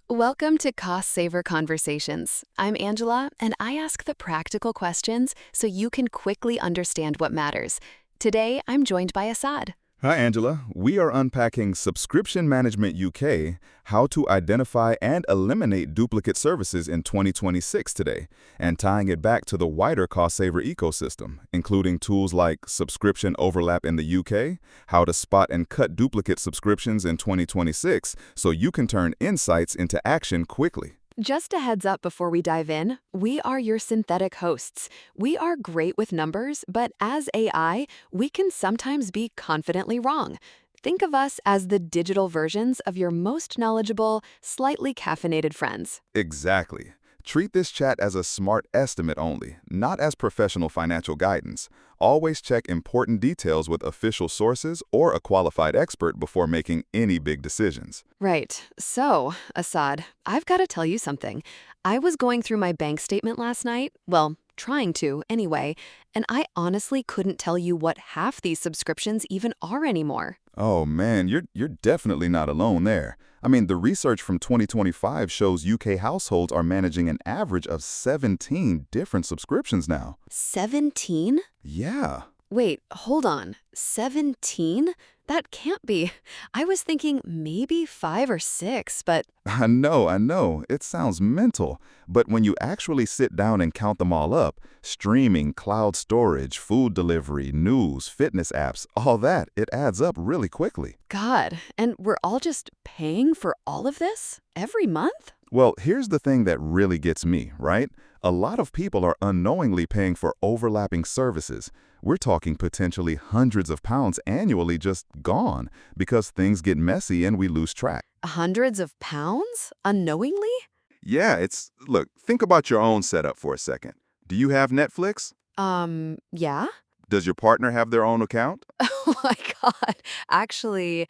Welcome to Cost Saver Conversations. I'm Angela, and I ask the practical questions so you can quickly understand what matters. Today, I'm joined by Assad. Hi, Angela. We are unpacking Subscription Management UK, how to identify and eliminate duplicate services in 2026 today, and tying it back to the wider cost saver ecosystem, including tools like subscription overlap in the UK, how to spot and cut duplicate subscriptions in 2026 so you can turn insights into action quickly. Just a heads up before we dive in, we are your synthetic hosts. We are great with numbers, but as AI, we can sometimes be confidently wrong. Think of us as the digital versions of your most knowledgeable, slightly caffeinated friends. Exactly. Treat this chat as a smart estimate only, not as professional financial guidance. Always check important details with official sources or a qualified expert before making any big decisions. Right. So, Assad, I've got to tell you something. I was going through my bank statement last night, well, trying to anyway, and I honestly couldn't tell you what half these subscriptions even are anymore. Oh man, you're definitely not alone there. I mean, the research from 2025 shows UK households are managing an average of 17 different subscriptions now. 17? Yeah. Wait, hold on. 17? That can't be. I was thinking maybe 5 or 6, but I know. It sounds mental. But when you actually sit down and count them all up, streaming, cloud storage, food delivery, news, fitness apps, all that, it adds up really quickly. God, and we're all just paying for all of this every month? Well, here's the thing that really gets me, right? A lot of people are unknowingly paying for overlapping services. We're talking potentially hundreds of pounds annually just gone because things get messy and we lose track. Hundreds of pounds? Unknowingly? Yeah, look, think about your own setup for a second. Do you have Netflix? Yeah? Does your partner have their own account? Oh my God. Actually,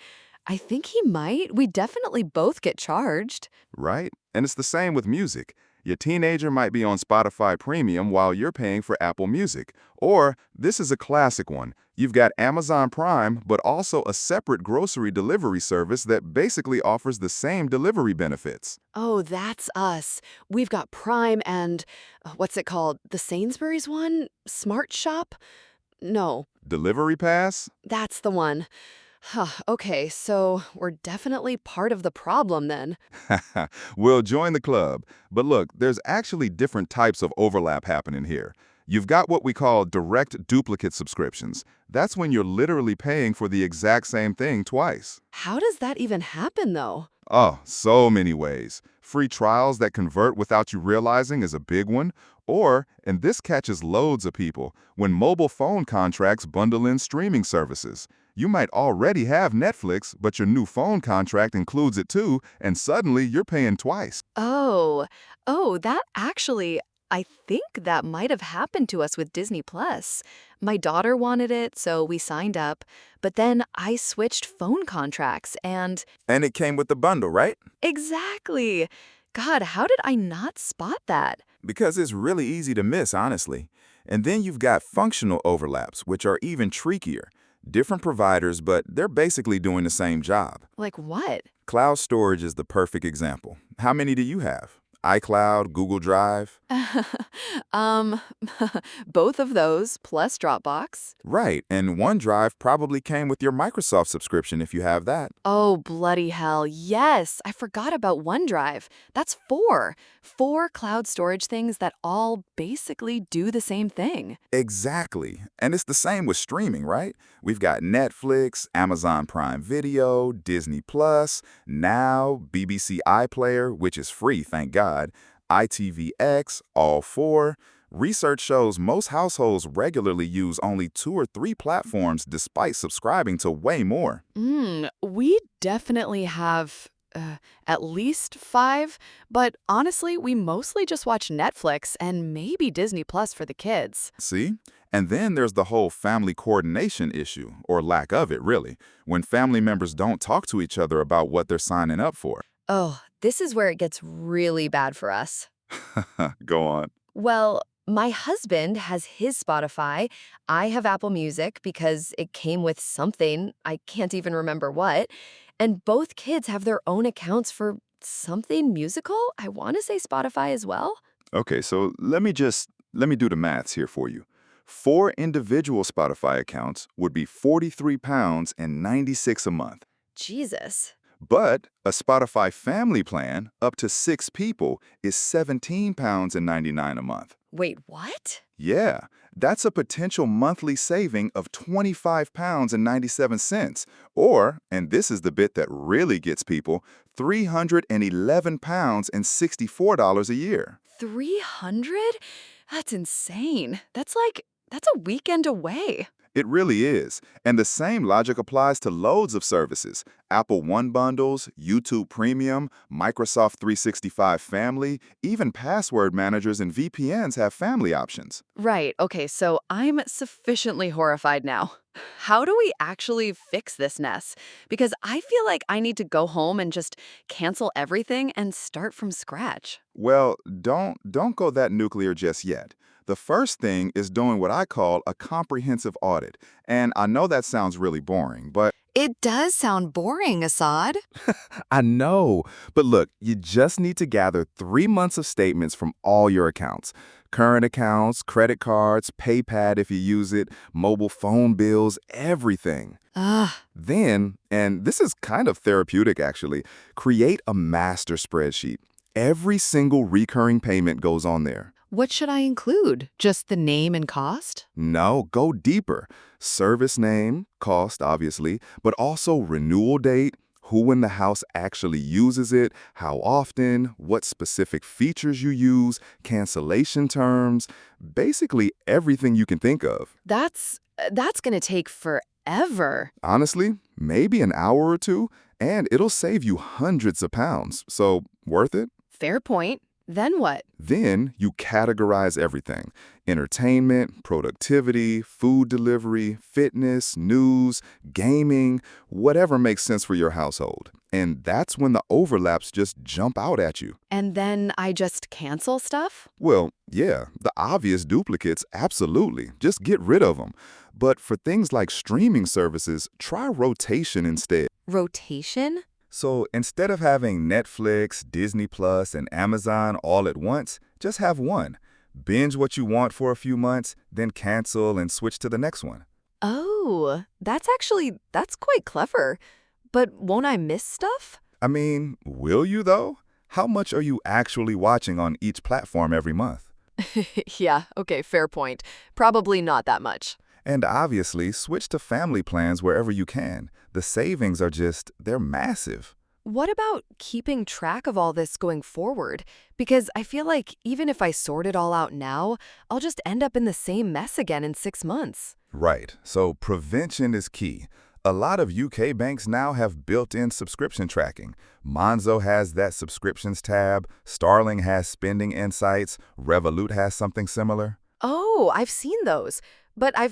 I think he might. We definitely both get charged. Right? And it's the same with music. Your teenager might be on Spotify Premium while you're paying for Apple Music. Or, this is a classic one. You've got Amazon Prime, but also a separate grocery delivery service that basically offers the same delivery benefits. Oh, that's us. We've got Prime and what's it called? The Sainsbury's one? Smart Shop? No, Delivery Pass? that's the one. Huh, okay, so we're definitely part of the problem then. We'll join the club. But look, there's actually different types of overlap happening here. You've got what we call direct duplicate subscriptions. That's when you're literally paying for the exact same thing twice. How does that even happen though? Oh, so many ways. Free trials that convert without you realizing is a big one. Or, and this catches loads of people, when mobile phone contracts bundle in streaming services. You might already have Netflix, but your new phone contract includes it too, and suddenly you're paying twice. Oh, that actually, I think that might have happened to us with Disney Plus. My daughter wanted it, so we signed up, but then I switched phone contracts and And it came with the bundle, right? exactly. God, how did I not spot that? Because it's really easy to miss, honestly. And then you've got functional overlaps, which are even trickier. Different providers, but they're basically doing the same job. Like what? Cloud storage is the perfect example. How many do you have? iCloud, Google Drive? um, both of those plus Dropbox. Right, and OneDrive probably came with your Microsoft subscription if you have that. Oh, bloody hell. Yes, I forgot about OneDrive. That's four. Four cloud storage things that all basically do the same thing. Exactly. And it's the same with streaming, right? We've got Netflix, Amazon Prime Video, Disney Plus, Now, BBC iPlayer, which is free, thank God, ITVX, all four. Research shows most households regularly use only 2 or 3 platforms despite subscribing to way more. We definitely have at least 5, but honestly, we mostly just watch Netflix and maybe Disney Plus for the kids. See? And then there's the whole family coordination issue, or lack of it, really, when family members don't talk to each other about what they're signing up for. Oh, this is where it gets really bad for us. Go on. Well, my husband has his Spotify. I have Apple Music because it came with something. I can't even remember what. And both kids have their own accounts for Something musical? I want to say Spotify as well. Okay, so let me do the maths here for you. 4 individual Spotify accounts would be £43.96 a month. Jesus. But a Spotify family plan up to 6 people is £17.99 a month. Wait, what? Yeah, that's a potential monthly saving of £25.97, or, and this is the bit that really gets people, £311.64 a year. 300? That's insane. That's a weekend away. It really is. And the same logic applies to loads of services. Apple One bundles, YouTube Premium, Microsoft 365 Family, even password managers and VPNs have family options. Right, okay, so I'm sufficiently horrified now. How do we actually fix this mess? Because I feel like I need to go home and just cancel everything and start from scratch. Well, don't go that nuclear just yet. The first thing is doing what I call a comprehensive audit. And I know that sounds really boring, but It does sound boring, Assad. I know. But look, you just need to gather 3 months of statements from all your accounts. Current accounts, credit cards, PayPal if you use it, mobile phone bills, everything. Ah, Then, and this is kind of therapeutic actually, create a master spreadsheet. Every single recurring payment goes on there. what should I include? Just the name and cost? No, go deeper. Service name, cost, obviously, but also renewal date, who in the house actually uses it, how often, what specific features you use, cancellation terms, basically everything you can think of. That's gonna take forever. Honestly, maybe an hour or two, and it'll save you hundreds of pounds. So, worth it? Fair point. Then what? Then you categorize everything: entertainment, productivity, food delivery, fitness, news, gaming, whatever makes sense for your household. And that's when the overlaps just jump out at you. And then I just cancel stuff? Well, yeah, the obvious duplicates, absolutely. Just get rid of them. But for things like streaming services, try rotation instead. Rotation? So instead of having Netflix, Disney Plus, and Amazon all at once, just have one. Binge what you want for a few months, then cancel and switch to the next one. Oh, that's quite clever. But won't I miss stuff? I mean, will you though? How much are you actually watching on each platform every month? Yeah, okay, fair point. Probably not that much. And obviously, switch to family plans wherever you can. The savings are they're massive. What about keeping track of all this going forward? Because I feel like even if I sort it all out now, I'll just end up in the same mess again in 6 months. Right, so prevention is key. A lot of UK banks now have built-in subscription tracking. Monzo has that subscriptions tab, Starling has spending insights, Revolut has something similar. Oh, I've seen those. But I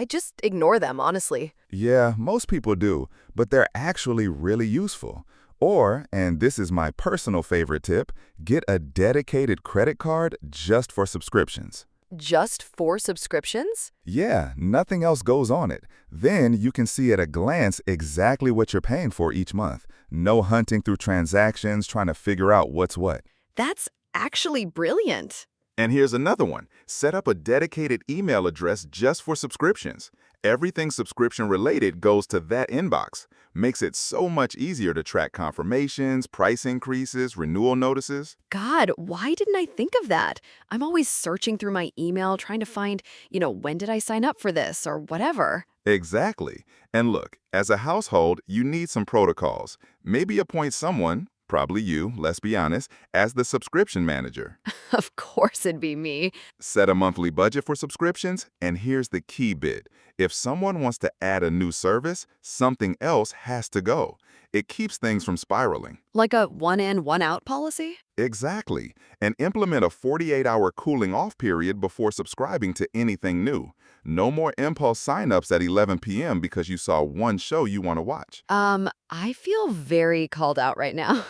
just ignore them, honestly. Yeah, most people do, but they're actually really useful. Or, and this is my personal favorite tip, get a dedicated credit card just for subscriptions. Just for subscriptions? Yeah, nothing else goes on it. Then you can see at a glance exactly what you're paying for each month. No hunting through transactions trying to figure out what's what. That's actually brilliant. And here's another one. Set up a dedicated email address just for subscriptions. Everything subscription related goes to that inbox. Makes it so much easier to track confirmations, price increases, renewal notices. God, why didn't I think of that? I'm always searching through my email trying to find, when did I sign up for this or whatever. Exactly. And look, as a household, you need some protocols. Maybe appoint someone, probably you, let's be honest, as the subscription manager. Of course it'd be me. Set a monthly budget for subscriptions, and here's the key bit. If someone wants to add a new service, something else has to go. It keeps things from spiraling. Like a one in, one out policy? Exactly. And implement a 48-hour cooling off period before subscribing to anything new. No more impulse signups at 11 p.m. because you saw one show you want to watch. I feel very called out right now.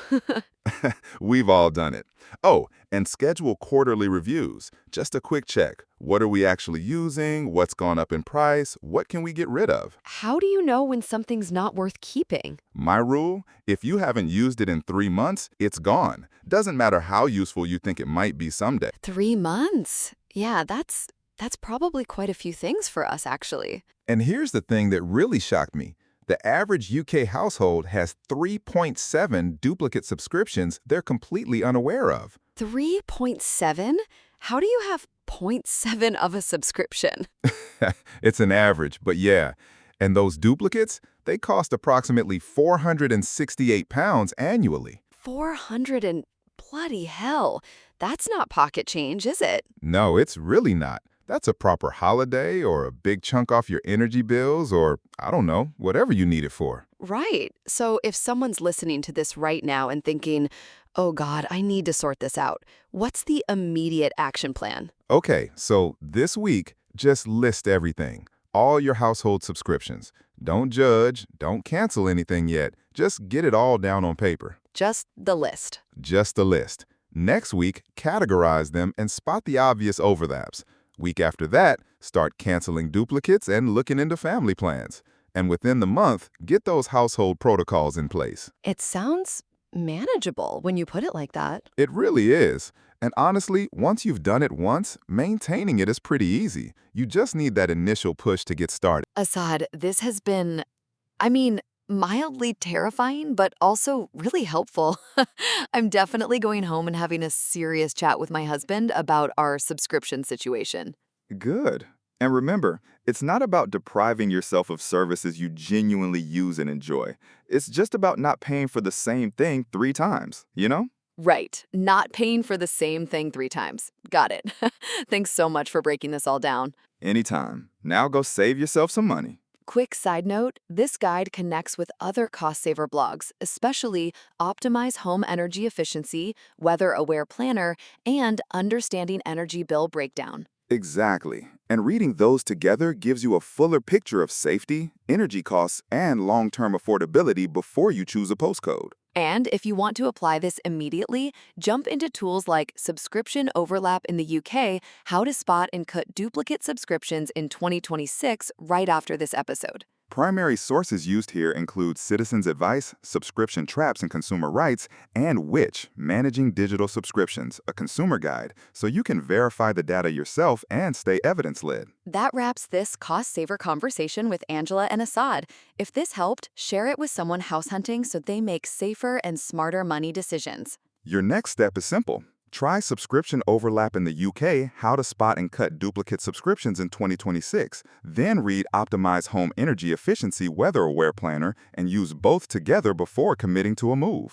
We've all done it. Oh, and schedule quarterly reviews. Just a quick check. What are we actually using? What's gone up in price? What can we get rid of? How do you know when something's not worth keeping? My rule, if you haven't used it in 3 months, it's gone. Doesn't matter how useful you think it might be someday. 3 months? Yeah, that's probably quite a few things for us, actually. And here's the thing that really shocked me. The average UK household has 3.7 duplicate subscriptions they're completely unaware of. 3.7? How do you have zero point 0.7 of a subscription? It's an average, but yeah. And those duplicates, they cost approximately £468 annually. 400 and bloody hell. That's not pocket change, is it? No, it's really not. That's a proper holiday or a big chunk off your energy bills or, I don't know, whatever you need it for. Right. So if someone's listening to this right now and thinking, oh God, I need to sort this out, what's the immediate action plan? Okay, so this week, just list everything. All your household subscriptions. Don't judge, don't cancel anything yet. Just get it all down on paper. Just the list. Just a list. Next week, categorize them and spot the obvious overlaps. Week after that, start canceling duplicates and looking into family plans. And within the month, get those household protocols in place. It sounds manageable when you put it like that. It really is. And honestly, once you've done it once, maintaining it is pretty easy. You just need that initial push to get started. Assad, this has been, mildly terrifying, but also really helpful. I'm definitely going home and having a serious chat with my husband about our subscription situation. Good. And remember, it's not about depriving yourself of services you genuinely use and enjoy. It's just about not paying for the same thing 3 times, you know? Right. Not paying for the same thing 3 times. Got it. Thanks so much for breaking this all down. Anytime. Now go save yourself some money. Quick side note, this guide connects with other cost-saver blogs, especially Optimize Home Energy Efficiency, Weather Aware Planner, and Understanding Energy Bill Breakdown. Exactly. And reading those together gives you a fuller picture of safety, energy costs, and long-term affordability before you choose a postcode. And if you want to apply this immediately, jump into tools like Subscription Overlap in the UK, How to Spot and Cut Duplicate Subscriptions in 2026 right after this episode. Primary sources used here include Citizens Advice, Subscription Traps and Consumer Rights, and Which, Managing Digital Subscriptions, a consumer guide, so you can verify the data yourself and stay evidence-led. That wraps this cost-saver conversation with Angela and Assad. If this helped, share it with someone house hunting so they make safer and smarter money decisions. Your next step is simple. Try Subscription Overlap in the UK, How to Spot and Cut Duplicate Subscriptions in 2026. Then read Optimize Home Energy Efficiency Weather Aware Planner and use both together before committing to a move.